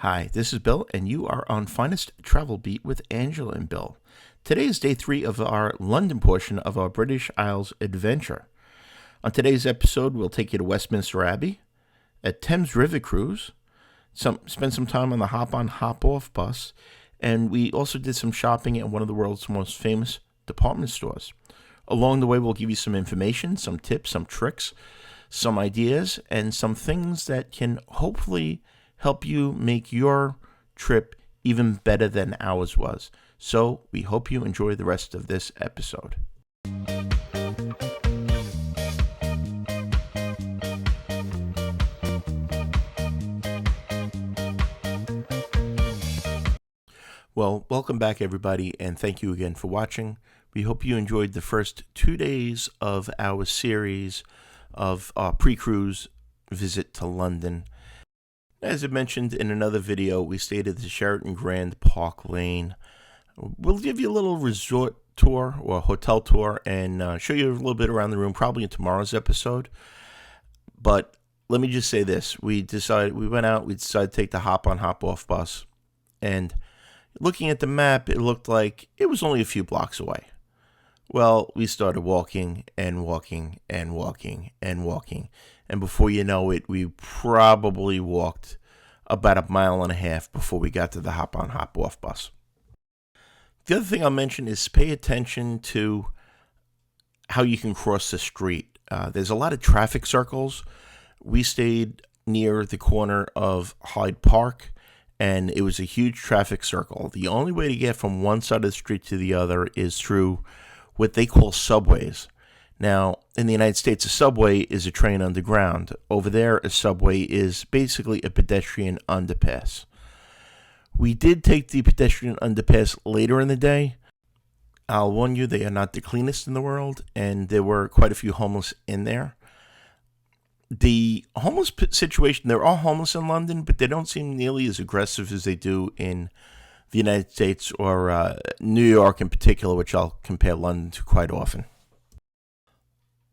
Hi, this is Bill, and you are on Finest Travel Beat with Angela and Bill. Today is day 3 of our London portion of our British Isles adventure. On today's episode, we'll take you to Westminster Abbey, a Thames River cruise, spend some time on the hop-on, hop-off bus, and we also did some shopping at one of the world's most famous department stores. Along the way, we'll give you some information, some tips, some tricks, some ideas, and some things that can hopefully help you make your trip even better than ours was. So we hope you enjoy the rest of this episode. Well, welcome back everybody, and thank you again for watching. We hope you enjoyed the first 2 days of our series of our pre-cruise visit to London. As I mentioned in another video, we stayed at the Sheraton Grand Park Lane. We'll give you a little resort tour or hotel tour and show you a little bit around the room, probably in tomorrow's episode. But let me just say this. We decided to take the hop-on, hop-off bus. And looking at the map, it looked like it was only a few blocks away. Well, we started walking and walking and walking and walking. And before you know it, we probably walked about 1.5 miles before we got to the hop-on, hop-off bus. The other thing I'll mention is pay attention to how you can cross the street. There's a lot of traffic circles. We stayed near the corner of Hyde Park, and it was a huge traffic circle. The only way to get from one side of the street to the other is through what they call subways. Now, in the United States, a subway is a train underground. Over there, a subway is basically a pedestrian underpass. We did take the pedestrian underpass later in the day. I'll warn you, they are not the cleanest in the world, and there were quite a few homeless in there. The homeless situation, there are homeless in London, but they don't seem nearly as aggressive as they do in the United States or New York in particular, which I'll compare London to quite often.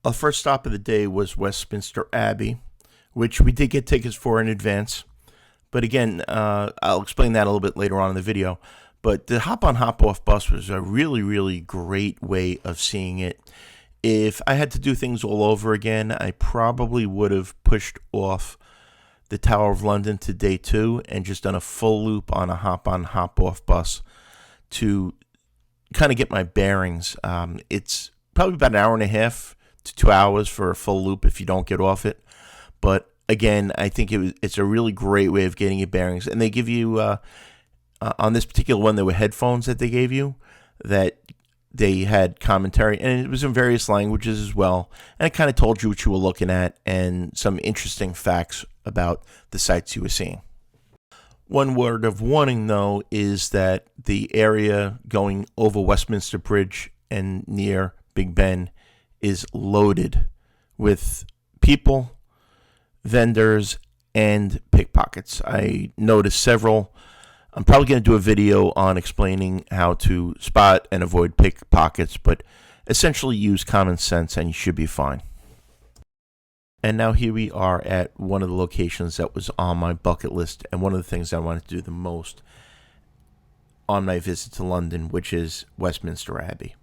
Our first stop of the day was Westminster Abbey, which we did get tickets for in advance. But again, I'll explain that a little bit later on in the video. But the hop-on, hop-off bus was a really, really great way of seeing it. If I had to do things all over again, I probably would have pushed off the Tower of London to day 2 and just done a full loop on a hop-on, hop-off bus to kind of get my bearings. It's probably about 1.5 to 2 hours for a full loop if you don't get off it. But again, I think it's a really great way of getting your bearings. And they give you, on this particular one, there were headphones that they gave you that they had commentary, and it was in various languages as well. And it kind of told you what you were looking at and some interesting facts about the sites you were seeing. One word of warning, though, is that the area going over Westminster Bridge and near Big Ben is loaded with people, vendors, and pickpockets. I noticed several. I'm probably going to do a video on explaining how to spot and avoid pickpockets, but essentially use common sense and you should be fine. And now here we are at one of the locations that was on my bucket list and one of the things I wanted to do the most on my visit to London, which is Westminster Abbey.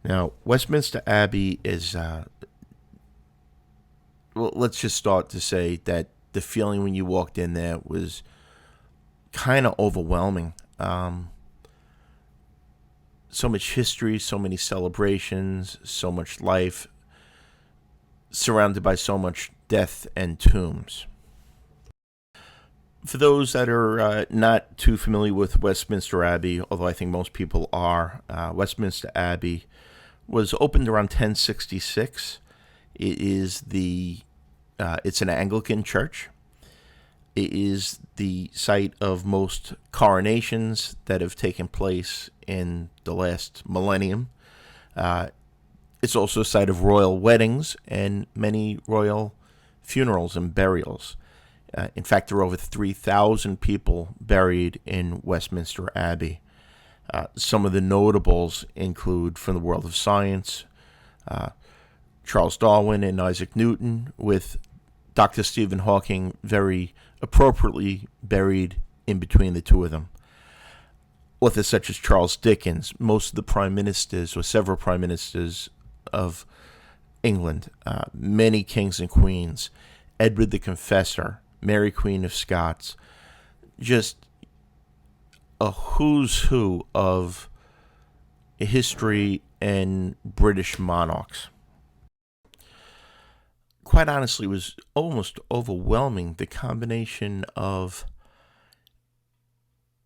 Now, Westminster Abbey is, well, let's just start to say that the feeling when you walked in there was kind of overwhelming. So much history, so many celebrations, so much life, surrounded by so much death and tombs. For those that are not too familiar with Westminster Abbey, although I think most people are, Westminster Abbey was opened around 1066. It is it's an Anglican church. It is the site of most coronations that have taken place in the last millennium. It's also a site of royal weddings and many royal funerals and burials. In fact, there are over 3,000 people buried in Westminster Abbey. Some of the notables include from the world of science, Charles Darwin and Isaac Newton, with Dr. Stephen Hawking very appropriately buried in between the two of them. Authors such as Charles Dickens, most of the prime ministers, or several prime ministers of England, many kings and queens, Edward the Confessor, Mary Queen of Scots, just a who's who of history and British monarchs. Quite honestly, it was almost overwhelming, the combination of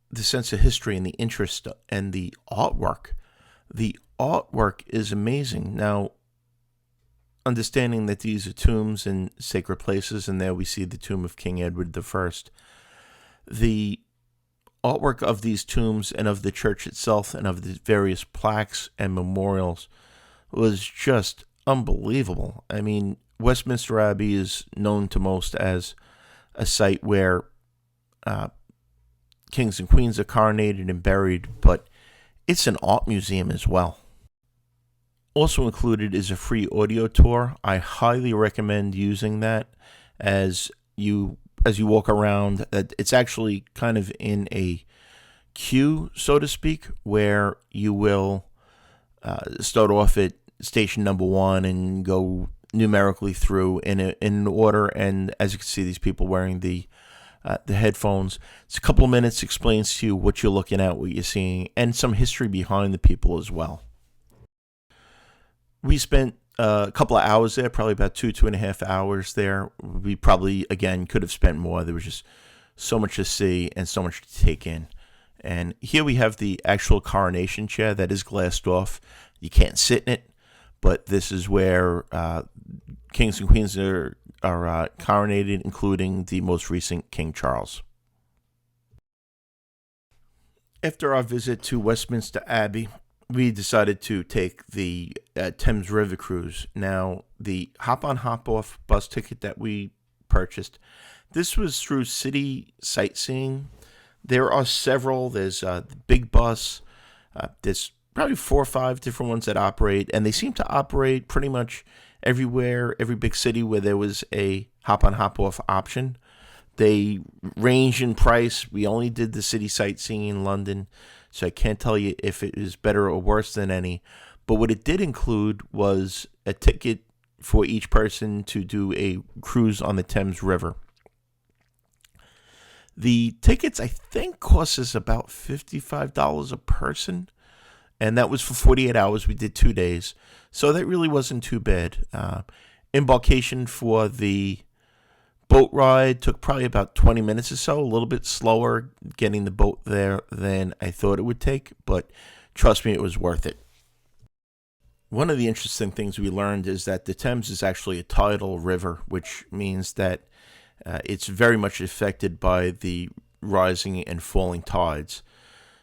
the sense of history and the interest and the artwork. The artwork is amazing. Now, understanding that these are tombs and sacred places, and there we see the tomb of King Edward I, the artwork of these tombs and of the church itself and of the various plaques and memorials was just unbelievable. I mean, Westminster Abbey is known to most as a site where kings and queens are coronated and buried, but it's an art museum as well. Also included is a free audio tour. I highly recommend using that as you walk around. It's actually kind of in a queue, so to speak, where you will start off at station number 1 and go numerically through in order. And as you can see, these people wearing the headphones. It's a couple of minutes, explains to you what you're looking at, what you're seeing, and some history behind the people as well. We spent a couple of hours there, probably about 2.5 hours there. We probably, again, could have spent more. There was just so much to see and so much to take in. And here we have the actual coronation chair that is glassed off. You can't sit in it, but this is where kings and queens are coronated, including the most recent King Charles. After our visit to Westminster Abbey, we decided to take the Thames River cruise. Now, the hop-on, hop-off bus ticket that we purchased, this was through City Sightseeing. There are several. There's the big bus. There's probably 4 or 5 different ones that operate, and they seem to operate pretty much everywhere, every big city where there was a hop-on, hop-off option. They range in price. We only did the City Sightseeing in London, so I can't tell you if it is better or worse than any. But what it did include was a ticket for each person to do a cruise on the Thames River. The tickets, I think, cost us about $55 a person, and that was for 48 hours. We did 2 days, so that really wasn't too bad. Embarkation for the boat ride took probably about 20 minutes or so, a little bit slower getting the boat there than I thought it would take, but trust me, it was worth it. One of the interesting things we learned is that the Thames is actually a tidal river, which means that it's very much affected by the rising and falling tides.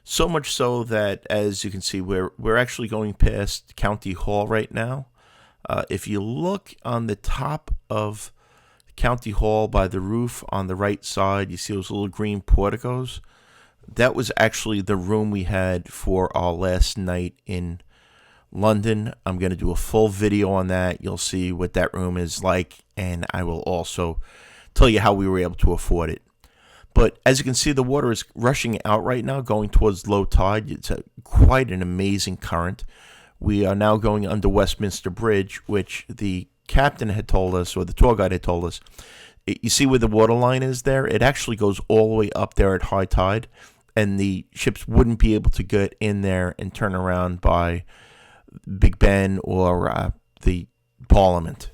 So much so that, as you can see, we're actually going past County Hall right now. If you look on the top of County Hall by the roof on the right side, you see those little green porticos. That was actually the room we had for our last night in London. I'm going to do a full video on that. You'll see what that room is like, and I will also tell you how we were able to afford it. But as you can see, the water is rushing out right now, going towards low tide. It's quite an amazing current. We are now going under Westminster Bridge, which the captain had told us, or the tour guide had told us, you see where the water line is there? It actually goes all the way up there at high tide, and the ships wouldn't be able to get in there and turn around by Big Ben or the Parliament.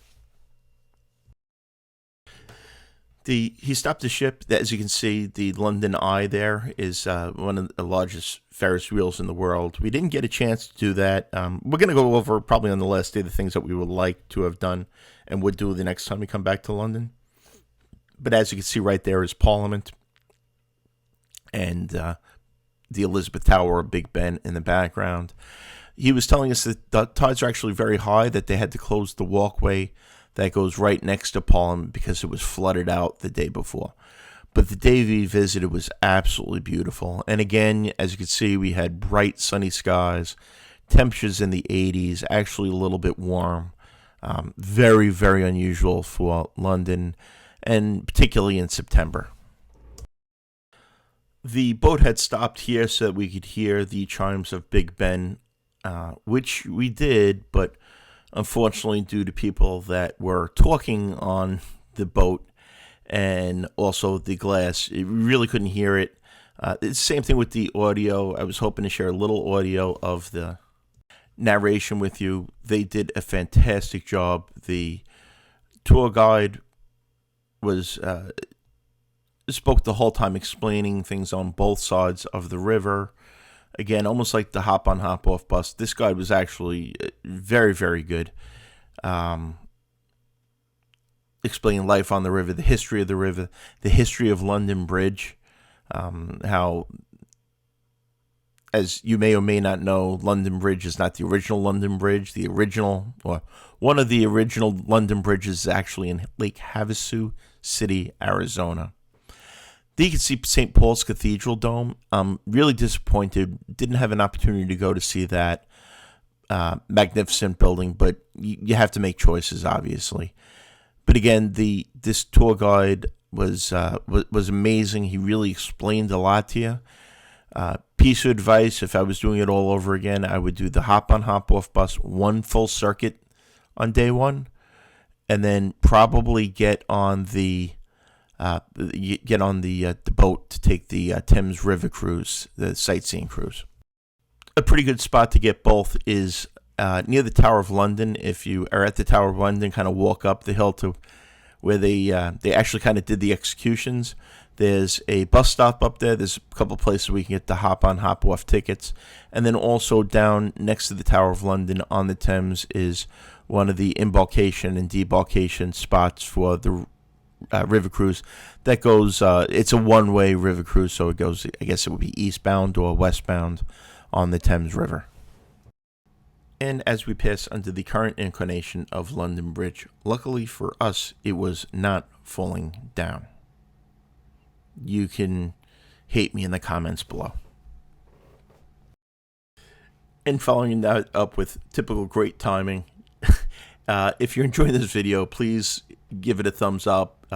He stopped the ship. As you can see, the London Eye there is one of the largest Ferris wheels in the world. We didn't get a chance to do that. We're going to go over probably on the last day the things that we would like to have done and would do the next time we come back to London. But as you can see right there is Parliament and the Elizabeth Tower or Big Ben in the background. He was telling us that the tides are actually very high, that they had to close the walkway that goes right next to Parliament because it was flooded out the day before. But the day we visited was absolutely beautiful. And again, as you can see, we had bright sunny skies, temperatures in the 80s, actually a little bit warm. Very, very unusual for London. and particularly in September. The boat had stopped here so that we could hear the chimes of Big Ben, which we did, but unfortunately, due to people that were talking on the boat and also the glass, we really couldn't hear it. It's the same thing with the audio. I was hoping to share a little audio of the narration with you. They did a fantastic job. The tour guide was spoke the whole time, explaining things on both sides of the river. Again, almost like the hop on, hop off bus. This guide was actually very, very good. Explaining life on the river, the history of the river, the history of London Bridge. How, as you may or may not know, London Bridge is not the original London Bridge. The original, or one of the original London bridges, is actually in Lake Havasu City, Arizona. Then you can see St. Paul's Cathedral Dome. I'm really disappointed. Didn't have an opportunity to go to see that magnificent building, but you have to make choices, obviously. But again, this tour guide was amazing. He really explained a lot to you. Piece of advice: if I was doing it all over again, I would do the hop on, hop off bus, one full circuit on day one, and then probably get on the boat to take the Thames River cruise, the sightseeing cruise. A pretty good spot to get both is near the Tower of London. If you are at the Tower of London, kind of walk up the hill to where they actually kind of did the executions. There's a bus stop up there. There's a couple places we can get the hop on, hop off tickets. And then also down next to the Tower of London on the Thames is one of the embarkation and debarkation spots for the river cruise that goes, it's a one-way river cruise, so it goes, I guess it would be eastbound or westbound on the Thames River. And as we pass under the current inclination of London Bridge, luckily for us, it was not falling down. You can hate me in the comments below. And following that up with typical great timing, if you're enjoying this video, please give it a thumbs up,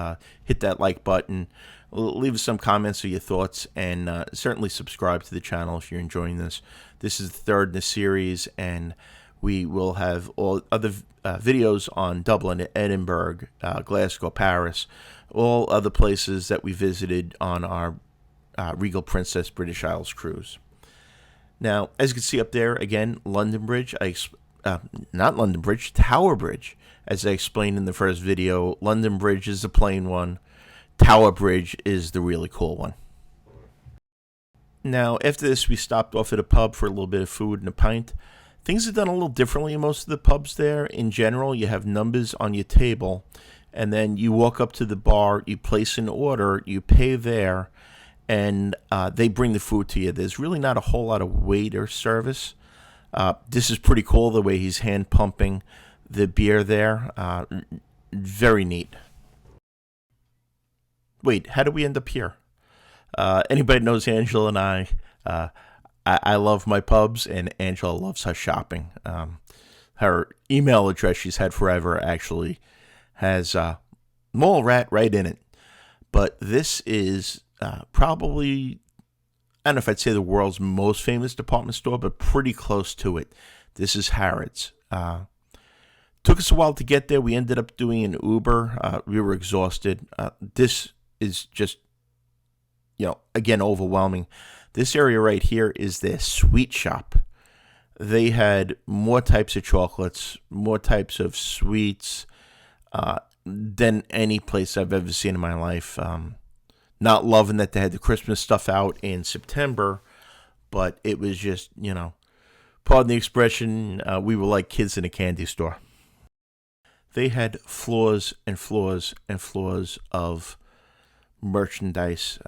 hit that like button, leave us some comments of your thoughts, and certainly subscribe to the channel if you're enjoying this. This is the third in the series, and we will have all other videos on Dublin, Edinburgh, Glasgow, Paris, all other places that we visited on our Regal Princess British Isles cruise. Now, as you can see up there, again, London Bridge, not London Bridge, Tower Bridge. As I explained in the first video, London Bridge is the plain one. Tower Bridge is the really cool one. Now, after this, we stopped off at a pub for a little bit of food and a pint. Things are done a little differently in most of the pubs there. In general, you have numbers on your table, and then you walk up to the bar, you place an order, you pay there, and they bring the food to you. There's really not a whole lot of waiter service. This is pretty cool, the way he's hand pumping the beer there. Very neat. Wait, how did we end up here? Anybody knows Angela and I love my pubs, and Angela loves her shopping. Her email address she's had forever actually has Mole Rat right in it. But this is probably, I don't know if I'd say the world's most famous department store, but pretty close to it. This is Harrods. Took us a while to get there. We ended up doing an Uber. We were exhausted. This is just, again, overwhelming. This area right here is their sweet shop. They had more types of chocolates, more types of sweets than any place I've ever seen in my life. Not loving that they had the Christmas stuff out in September, but it was just, pardon the expression, we were like kids in a candy store. They had floors and floors and floors of merchandise.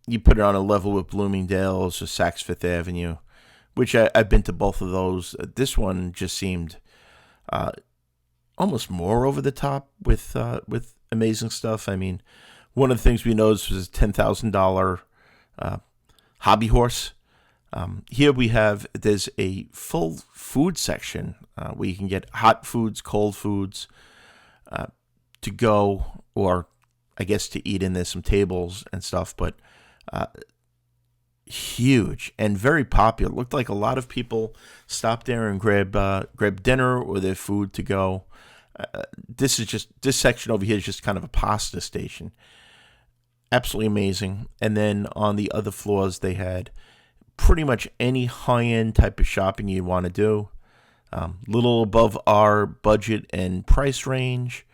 You put it on a level with Bloomingdale's or Saks Fifth Avenue, which I've been to both of those. This one just seemed almost more over the top with amazing stuff. I mean, one of the things we noticed was a $10,000 hobby horse. Here there's a full food section where you can get hot foods, cold foods, to go, or I guess to eat in. There's some tables and stuff, but huge and very popular. It looked like a lot of people stopped there and grab dinner or their food to go. This section over here is just kind of a pasta station. Absolutely amazing. And then on the other floors, they had pretty much any high-end type of shopping you want to do. Little above our budget and price range,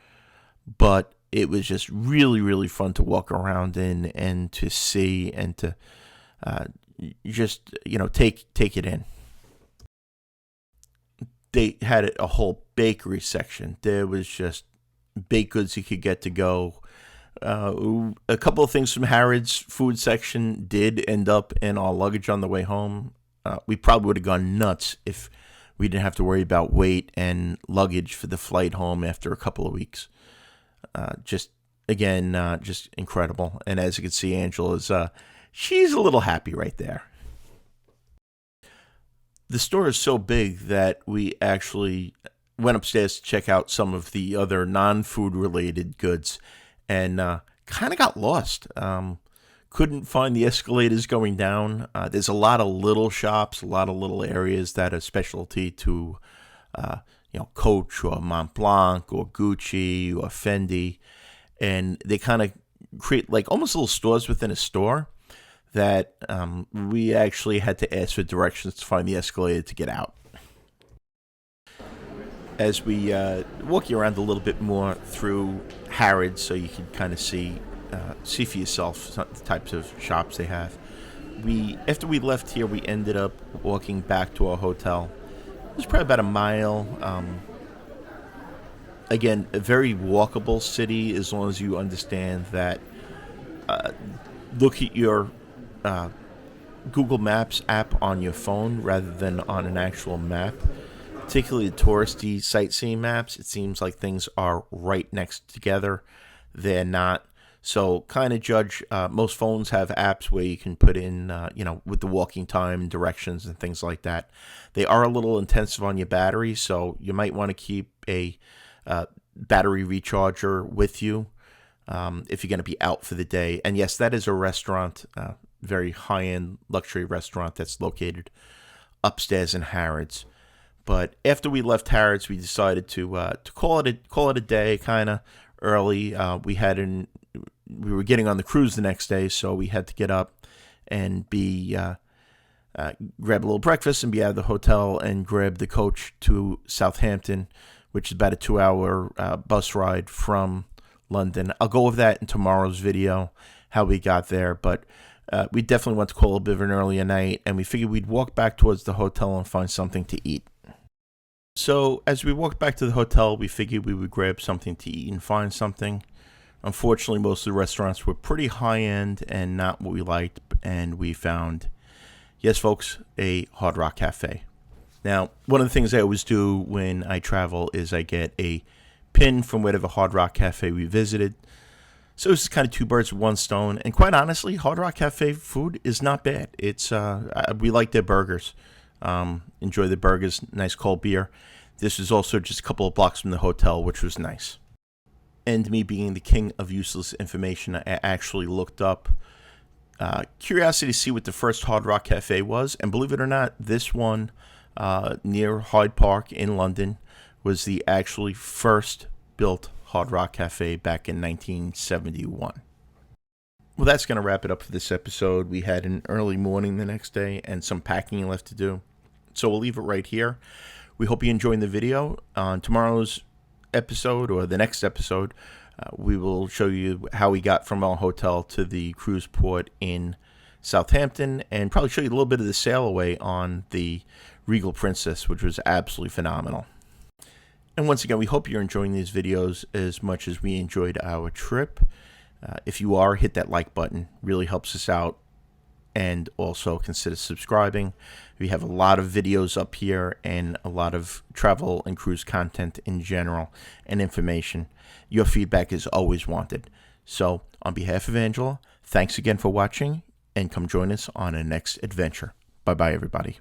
but it was just really, really fun to walk around in and to see and to just, take it in. They had a whole bakery section. There was just baked goods you could get to go. A couple of things from Harrods food section did end up in our luggage on the way home. We probably would have gone nuts if we didn't have to worry about weight and luggage for the flight home after a couple of weeks. Just incredible. And as you can see, Angela's, she's a little happy right there. The store is so big that we actually went upstairs to check out some of the other non-food related goods and kind of got lost. Couldn't find the escalators going down. There's a lot of little shops, a lot of little areas that are specialty to, Coach or Mont Blanc or Gucci or Fendi. And they kind of create like almost little stores within a store that we actually had to ask for directions to find the escalator to get out. As we walk you around a little bit more through Harrods, so you can kind of see for yourself the types of shops they have. After we left here, we ended up walking back to our hotel. It was probably about a mile. Again, a very walkable city as long as you understand that. Look at your Google Maps app on your phone rather than on an actual map. Particularly the touristy sightseeing maps, it seems like things are right next together. They're not. So kind of judge. Most phones have apps where you can put in, with the walking time, directions, and things like that. They are a little intensive on your battery, so you might want to keep a battery recharger with you if you're going to be out for the day. And yes, that is a restaurant, very high-end luxury restaurant that's located upstairs in Harrods. But after we left Harrods, we decided to call it a day, kind of early. We were getting on the cruise the next day, so we had to get up and grab a little breakfast and be out of the hotel and grab the coach to Southampton, which is about a 2-hour bus ride from London. I'll go over that in tomorrow's video, how we got there, but we definitely went to call a bit of an earlier night, and we figured we'd walk back towards the hotel and find something to eat. So as we walked back to the hotel, we figured we would grab something to eat and find something. Unfortunately, most of the restaurants were pretty high-end and not what we liked, and we found, yes, folks, a Hard Rock Cafe. Now, one of the things I always do when I travel is I get a pin from whatever Hard Rock Cafe we visited. So it's kind of two birds with one stone. And quite honestly, Hard Rock Cafe food is not bad. It's we like their burgers. Enjoy the burgers, nice cold beer. This is also just a couple of blocks from the hotel, which was nice. And me being the king of useless information, I actually looked up curiosity to see what the first Hard Rock Cafe was. And believe it or not, this one near Hyde Park in London was the actually first built Hard Rock Cafe back in 1971. Well, that's going to wrap it up for this episode. We had an early morning the next day and some packing left to do. So we'll leave it right here. We hope you enjoyed the video. On tomorrow's episode, or the next episode, we will show you how we got from our hotel to the cruise port in Southampton, and probably show you a little bit of the sail away on the Regal Princess, which was absolutely phenomenal. And once again, we hope you're enjoying these videos as much as we enjoyed our trip. If you are, hit that like button. Really helps us out. And also consider subscribing. We have a lot of videos up here and a lot of travel and cruise content in general and information. Your feedback is always wanted. So on behalf of Angela, thanks again for watching, and come join us on our next adventure. Bye-bye, everybody.